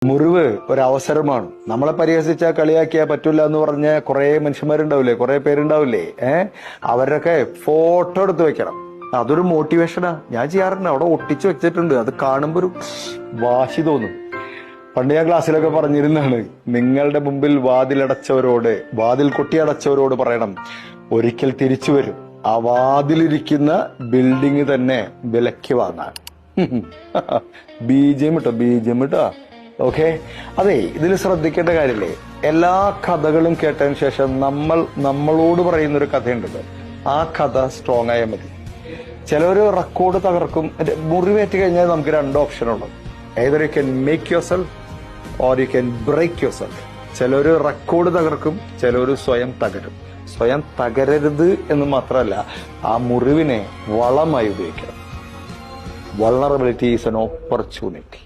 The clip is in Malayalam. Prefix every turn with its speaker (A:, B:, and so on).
A: മുറിവ് ഒരവസരമാണ്. നമ്മളെ പരിഹസിച്ചാൽ കളിയാക്കിയാൽ പറ്റൂല എന്ന് പറഞ്ഞ കുറെ മനുഷ്യന്മാരുണ്ടാവില്ലേ, കുറെ പേരുണ്ടാവില്ലേ? അവരൊക്കെ ഫോട്ടോ എടുത്ത് വെക്കണം. അതൊരു മോട്ടിവേഷനാ. ഞാൻ ചെയ്യാറുണ്ട്, അവിടെ ഒട്ടിച്ചു വെച്ചിട്ടുണ്ട്. അത് കാണുമ്പോ ഒരു വാശി തോന്നും. പണ്ട് ഞാൻ ക്ലാസ്സിലൊക്കെ പറഞ്ഞിരുന്നാണ്, നിങ്ങളുടെ മുമ്പിൽ വാതിൽ കൊട്ടിയടച്ചവരോട് പറയണം, ഒരിക്കൽ തിരിച്ചു വരും, ആ വാതിലിരിക്കുന്ന ബിൽഡിംഗ് തന്നെ വിലക്ക് വാങ്ങാൻ. ബീജം ഇട്ടോ. ഓക്കെ, അതെ, ഇതിൽ ശ്രദ്ധിക്കേണ്ട കാര്യമില്ലേ, എല്ലാ കഥകളും കേട്ടതിന് ശേഷം നമ്മളോട് പറയുന്നൊരു കഥയുണ്ടല്ലോ, ആ കഥ സ്ട്രോങ് ആയാൽ മതി. ചിലവര് റെക്കോർഡ് തകർക്കും. മുറിവേറ്റ് കഴിഞ്ഞാൽ നമുക്ക് രണ്ട് ഓപ്ഷൻ ഉണ്ട്. either you can make yourself or you can break yourself. ചിലവര് റെക്കോർഡ് തകർക്കും, ചിലവര് സ്വയം തകരും. സ്വയം തകരരുത് എന്ന് മാത്രമല്ല, ആ മുറിവിനെ വളമായി ഉപയോഗിക്കണം. Vulnerability is an opportunity.